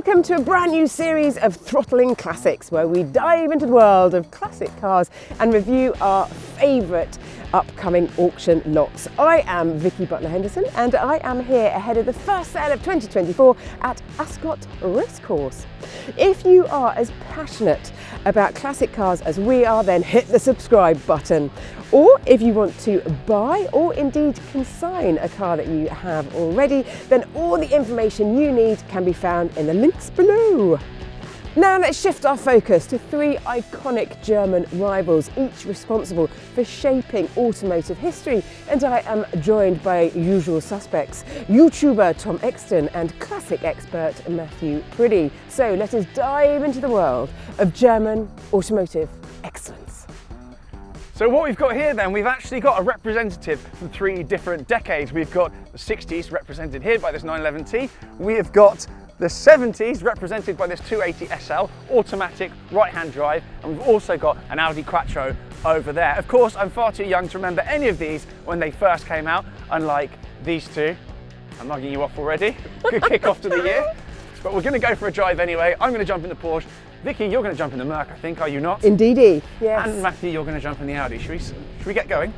Welcome to a brand new series of Throttling Classics, where we dive into the world of classic cars and review our favourite upcoming auction lots. I am Vicki Butler-Henderson and I am here ahead of the first sale of 2024 at Ascot Racecourse. If you are as passionate about classic cars as we are, then hit the subscribe button. Or if you want to buy or indeed consign a car that you have already, then all the information you need can be found in the links below. Now let's shift our focus to three iconic German rivals, each responsible for shaping automotive history. And I am joined by usual suspects, YouTuber Tom Exton and classic expert Mathew Priddy. So let us dive into the world of German automotive excellence. So what we've got here then, we've actually got a representative from three different decades. We've got the 60s represented here by this 911T. We have got the 70s represented by this 280 SL automatic right-hand drive, and we've also got an Audi Quattro over there. Of course, I'm far too young to remember any of these when they first came out, unlike these two. I'm mugging you off already. Good kick off to the year. But we're going to go for a drive anyway. I'm going to jump in the Porsche. Vicky, you're going to jump in the Merc, I think, are you not? Indeedy, yes. And Matthew, you're going to jump in the Audi. Should we get going?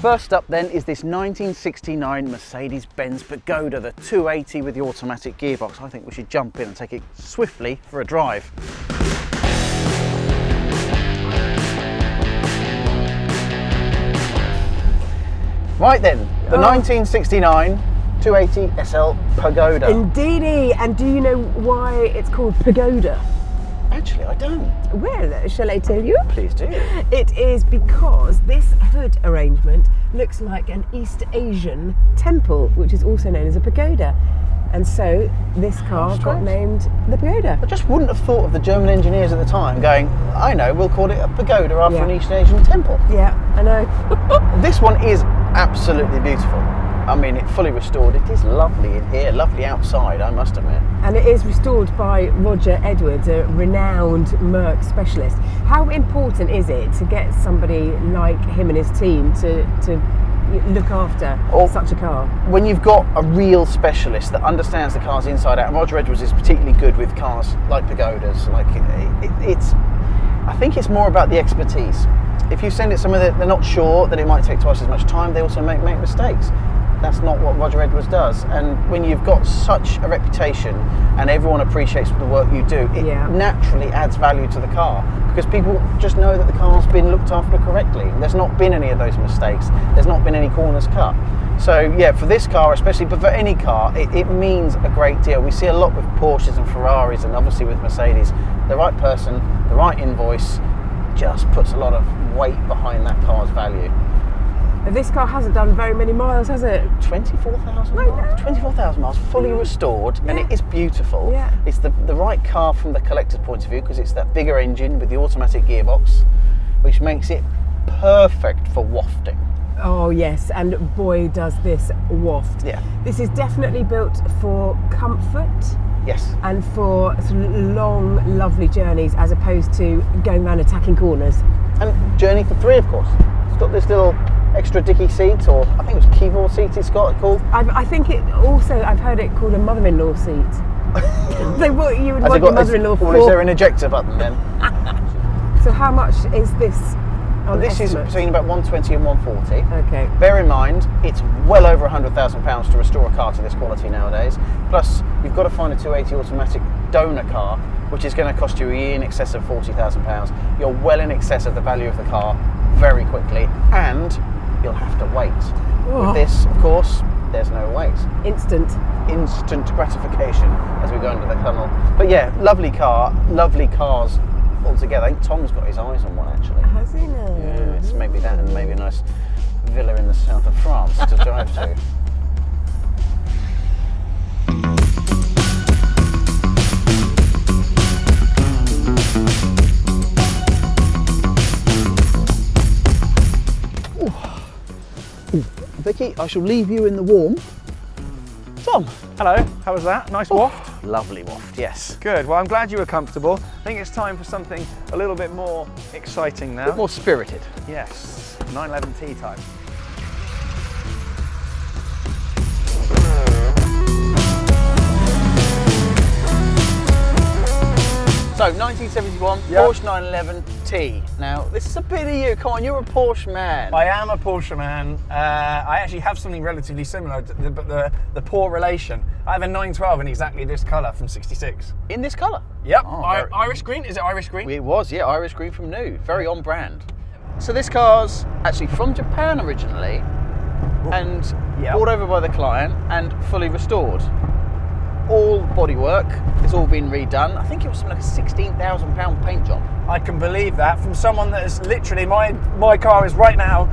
First up then is this 1969 Mercedes-Benz Pagoda, the 280 with the automatic gearbox. I think we should jump in and take it swiftly for a drive. Right then, the 1969 280 SL Pagoda. Indeedy, and do you know why it's called Pagoda? Actually, I don't. Well, shall I tell you? Please do. It is because this hood arrangement looks like an East Asian temple, which is also known as a pagoda. And so this car got named the Pagoda. I just wouldn't have thought of the German engineers at the time going, I know, we'll call it a pagoda after an East Asian temple. Yeah, I know. This one is absolutely beautiful. I mean, it's fully restored. It is lovely in here, lovely outside, I must admit. And it is restored by Roger Edwards, a renowned Merc specialist. How important is it to get somebody like him and his team to look after such a car? When you've got a real specialist that understands the cars inside out, and Roger Edwards is particularly good with cars like Pagodas, like I think it's more about the expertise. If you send it somewhere that they're not sure, that it might take twice as much time, they also make mistakes. That's not what Roger Edwards does. And when you've got such a reputation and everyone appreciates the work you do, it naturally adds value to the car, because people just know that the car's been looked after correctly. There's not been any of those mistakes. There's not been any corners cut. So yeah, for this car especially, but for any car, it means a great deal. We see a lot with Porsches and Ferraris, and obviously with Mercedes. The right person, the right invoice just puts a lot of weight behind that car's value. This car hasn't done very many miles, has it? 24,000 miles. 24,000 miles, fully restored, and it is beautiful. Yeah. It's the right car from the collector's point of view, because it's that bigger engine with the automatic gearbox, which makes it perfect for wafting. Oh yes, and boy does this waft. Yeah. This is definitely built for comfort. Yes. And for sort of long, lovely journeys, as opposed to going around attacking corners. And journey for three, of course. It's got this little extra dicky seat, or I think it was keyboard seat it's got it called. I think it also, I've heard it called a mother-in-law seat. You would want your mother-in-law for. Or is there an ejector button then? So how much is this on This estimate? is between about 120 and 140. Okay. Bear in mind, it's well over £100,000 to restore a car to this quality nowadays. Plus, you've got to find a 280 automatic donor car, which is going to cost you in excess of £40,000. You're well in excess of the value of the car very quickly, and you'll have to wait. With this, of course, there's no wait. Instant Gratification as we go into the tunnel. But yeah, lovely car, lovely cars altogether. I think Tom's got his eyes on one actually. Has he now? Yeah, it's maybe that, and maybe a nice villa in the south of France to drive to. Vicky, I shall leave you in the warm. Tom. Hello, how was that? Nice waft? Lovely waft, yes. Good, well I'm glad you were comfortable. I think it's time for something a little bit more exciting now. A bit more spirited. Yes, 911T time. So 1971 Yep. Porsche 911 T. Now this is a bit of you. Come on, you're a Porsche man. I am a Porsche man. I actually have something relatively similar, but the poor relation. I have a 912 in exactly this colour from '66. In this colour. Yep. Oh, Irish green. Is it Irish green? It was, yeah, Irish green from new. Very on brand. So this car's actually from Japan originally, and Yep. brought over by the client and fully restored. All bodywork has all been redone. I think it was something like a £16,000 paint job. I can believe that from someone that is literally my car is right now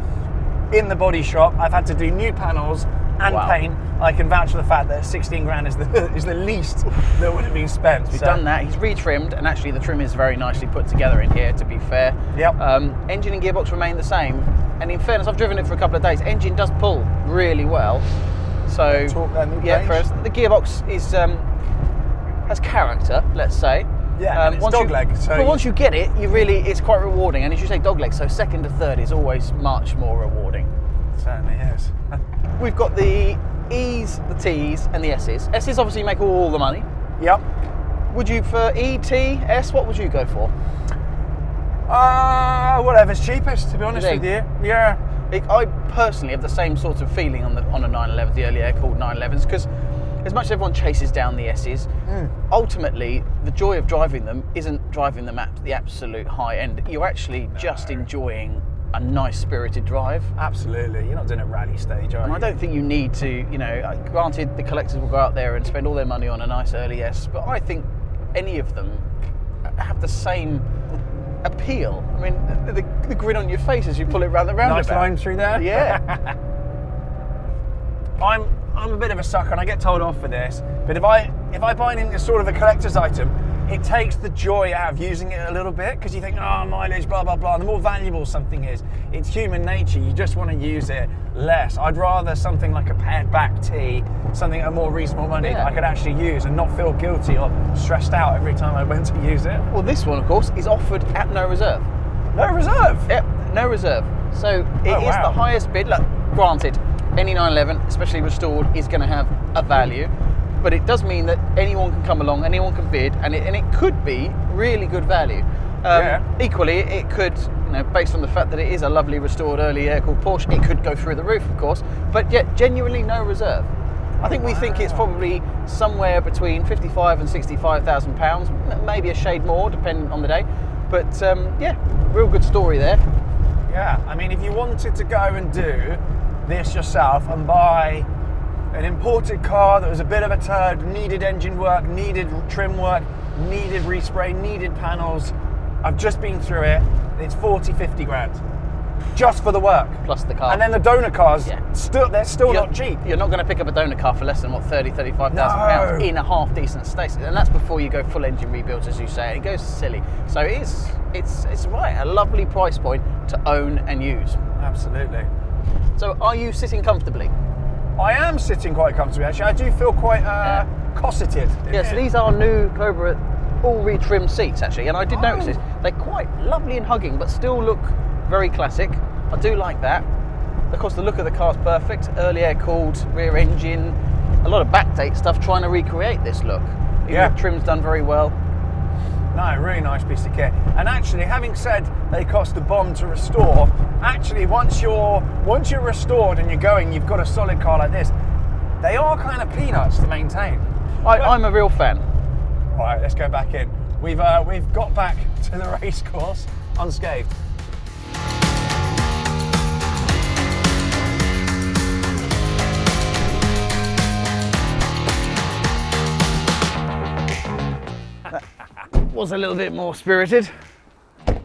in the body shop. I've had to do new panels and Wow. paint. I can vouch for the fact that 16 grand is the least that would have been spent. He's done that. He's retrimmed, and actually the trim is very nicely put together in here, to be fair. Yep. Engine and gearbox remain the same, and in fairness, I've driven it for a couple of days. Engine does pull really well. So Talk then, yeah, range. first the gearbox is has character, let's say. Yeah, and it's dogleg, so but once you get it, it's quite rewarding. And as you say, dogleg, so second to third is always much more rewarding. Certainly is. We've got the E's, the T's, and the S's. S's obviously make all the money. Yep. Would you prefer E, T, S? What would you go for? Whatever's cheapest, to be honest with you. Yeah. I personally have the same sort of feeling on a 911, the early air-cooled 911s, because as much as everyone chases down the S's, ultimately the joy of driving them isn't driving them at the absolute high end. You're actually just enjoying a nice spirited drive. Absolutely. You're not doing a rally stage, are And you? I don't think you need to, granted the collectors will go out there and spend all their money on a nice early S, but I think any of them have the same appeal. I mean, the grin on your face as you pull it round the roundabout. Nice line through there. Yeah. I'm a bit of a sucker, and I get told off for this. But if I buy it as sort of a collector's item, it takes the joy out of using it a little bit, because you think, oh, mileage, blah blah blah. The more valuable something is, it's human nature. You just want to use it less. I'd rather something like a pared back T, something at more reasonable money that I could actually use and not feel guilty or stressed out every time I went to use it. Well, this one, of course, is offered at no reserve. No reserve. Yep, no reserve. So it is the highest bid. Look, granted, any 911, especially restored, is going to have a value, but it does mean that anyone can come along, anyone can bid, and it could be really good value. Equally, it could, based on the fact that it is a lovely restored early air-cooled Porsche, it could go through the roof, of course, but yet genuinely no reserve. I think we think it's probably somewhere between £55,000 and £65,000, maybe a shade more, depending on the day. But real good story there. Yeah, I mean, if you wanted to go and do this yourself and buy an imported car that was a bit of a turd, needed engine work, needed trim work, needed respray, needed panels, I've just been through it, it's 40, 50 grand. Just for the work. Plus the car. And then the donor cars, they're still not cheap. You're not going to pick up a donor car for less than, £35,000 in a half decent state. And that's before you go full engine rebuilds, as you say. It goes silly. So it's right, a lovely price point to own and use. Absolutely. So are you sitting comfortably? I am sitting quite comfortably, actually. I do feel quite cosseted. So these are new Cobra all retrimmed seats, actually. And I did notice this. They're quite lovely and hugging, but still look very classic. I do like that. Of course, the look of the car's perfect. Early air-cooled, rear engine, a lot of backdate stuff trying to recreate this look. The trim's done very well. No, really nice piece of kit. And actually, having said they cost a bomb to restore, actually once you're restored and you're going, you've got a solid car like this, they are kind of peanuts to maintain. I'm a real fan. All right, let's go back in. We've got back to the race course unscathed. Was a little bit more spirited.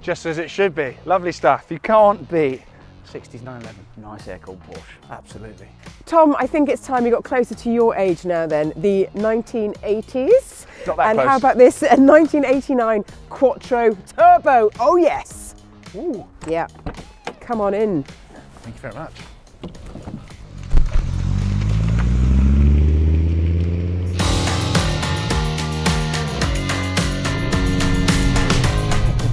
Just as it should be. Lovely stuff. You can't beat 60s 911. Nice air-cooled Porsche. Absolutely. Tom, I think it's time you got closer to your age now then, the 1980s. Not that and close. how about this, a 1989 Quattro Turbo? Oh yes. Ooh. Yeah. Come on in. Thank you very much.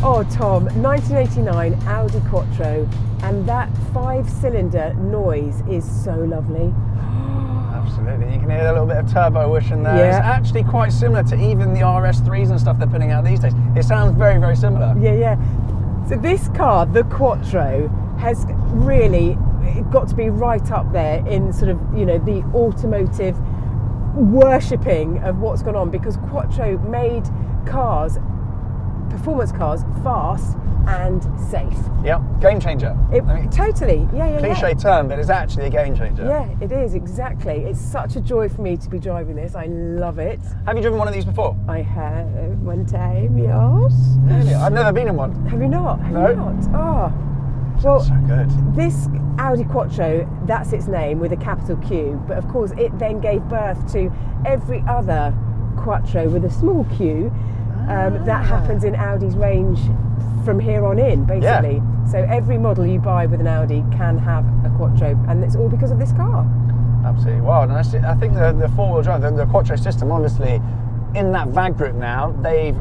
Oh Tom, 1989 Audi Quattro, and that 5-cylinder noise is so lovely. Absolutely, you can hear a little bit of turbo whoosh in there. Yeah. It's actually quite similar to even the RS3s and stuff they're putting out these days. It sounds very, very similar. Yeah. So this car, the Quattro, has really got to be right up there in sort of, you know, the automotive worshipping of what's gone on, because Quattro made cars, performance cars, fast and safe. Yeah, game changer. Totally, yeah. Cliche term, but it's actually a game changer. Yeah, it is, exactly. It's such a joy for me to be driving this. I love it. Have you driven one of these before? I have one time, yes. Really? I've never been in one. Have you not? Have No. you not? Oh. Well, So good. this Audi Quattro, that's its name with a capital Q, but of course it then gave birth to every other Quattro with a small q that happens in Audi's range from here on in, basically. Yeah. So every model you buy with an Audi can have a Quattro, and it's all because of this car. Absolutely wild. And I think the four-wheel drive, the Quattro system, obviously, in that VAG group now, they've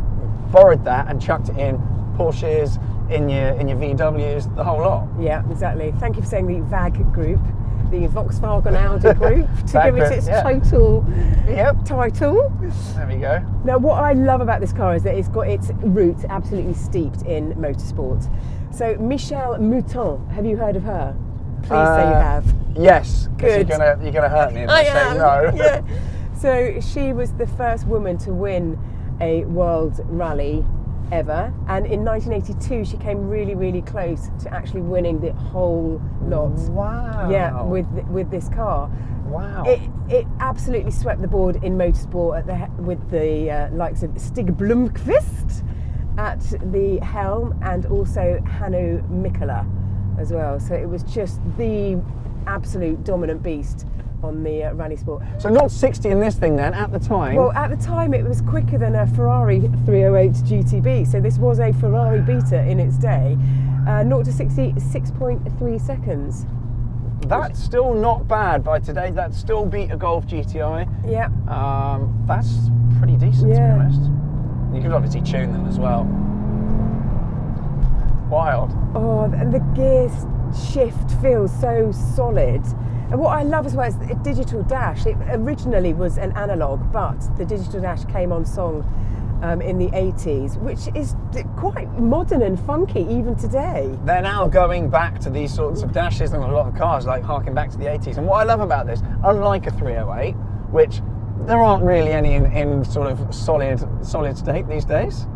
borrowed that and chucked it in Porsches, in your VWs, the whole lot. Yeah, exactly. Thank you for saying the VAG group, the Volkswagen Audi group, to give it its total title. There we go. Now, what I love about this car is that it's got its roots absolutely steeped in motorsport. So, Michelle Mouton, have you heard of her? Please say you have. Yes. Good. You're gonna hurt me if I I say am. no. Yeah. So she was the first woman to win a world rally ever, and in 1982 she came really, really close to actually winning the whole lot. Wow. Yeah, with this car. Wow. It absolutely swept the board in motorsport with the likes of Stig Blomqvist at the helm, and also Hannu Mikkola as well. So it was just the absolute dominant beast on the rally sport. So not 60 in this thing then, at the time? Well, at the time it was quicker than a Ferrari 308 GTB, so this was a Ferrari beater in its day. 0 to 60, 6.3 seconds. That's still not bad by today. That still beat a Golf GTI. Yeah. That's pretty decent, to be Yeah. honest. You can obviously tune them as well. Wild. Oh, and the gear shift feels so solid. And what I love as well is the digital dash. It originally was an analog, but the digital dash came on song in the 80s, which is quite modern and funky even today. They're now going back to these sorts of dashes on a lot of cars, like harking back to the 80s. And what I love about this, unlike a 308, which there aren't really any in sort of solid state these days,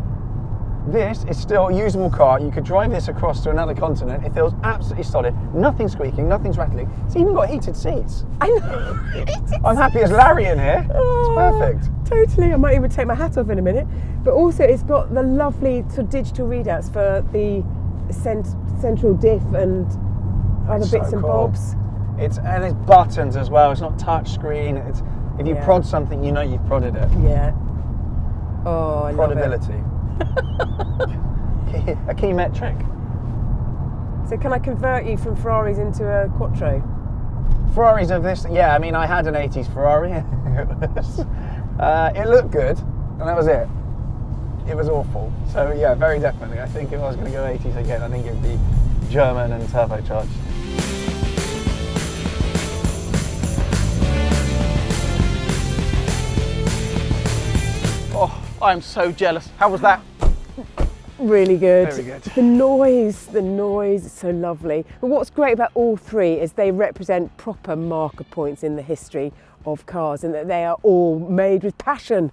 this is still a usable car. You could drive this across to another continent. It feels absolutely solid. Nothing's squeaking, nothing's rattling. It's even got heated seats. I know. I'm happy as Larry in here. Oh, It's perfect. Totally. I might even take my hat off in a minute. But also it's got the lovely sort of digital readouts for the central diff and other bits and bobs. It's buttons as well. It's not touch screen. It's if you prod something, you know you've prodded it. Yeah. Oh, I love it. Prodability. A key metric. So can I convert you from Ferraris into a Quattro? Ferraris of this, yeah. I mean, I had an 80s Ferrari. It looked good, and that was it. It was awful. So yeah, very definitely. I think if I was going to go 80s again, I think it would be German and turbocharged. Oh, I'm so jealous. How was that? Really good. Very good. The noise is so lovely. But what's great about all three is they represent proper marker points in the history of cars, and that they are all made with passion.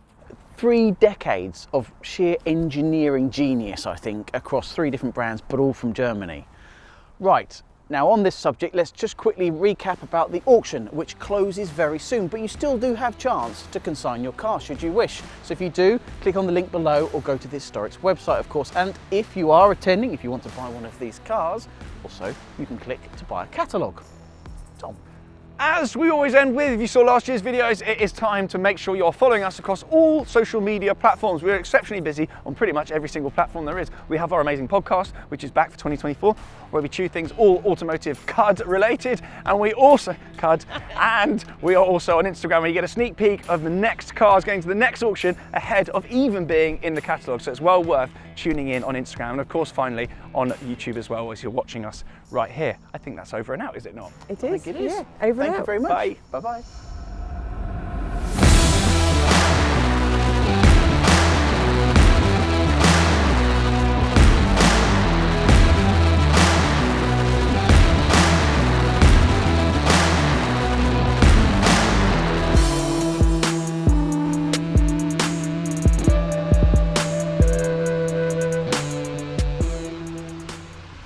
3 decades of sheer engineering genius, I think, across 3 different brands, but all from Germany. Right, now on this subject, let's just quickly recap about the auction, which closes very soon, but you still do have chance to consign your car should you wish. So if you do, click on the link below or go to the Historics website, of course. And if you are attending, if you want to buy one of these cars, also you can click to buy a catalogue. Tom. As we always end with, if you saw last year's videos, it is time to make sure you're following us across all social media platforms. We're exceptionally busy on pretty much every single platform there is. We have our amazing podcast, which is back for 2024, where we chew things all automotive CUD related, and we also and we are also on Instagram, where you get a sneak peek of the next cars going to the next auction ahead of even being in the catalogue. So it's well worth tuning in on Instagram, and of course finally on YouTube as well, as you're watching us right here. I think that's over and out, is it not? It is. I think it is. Yeah, over and Thank you out. very much. Bye. Bye-bye.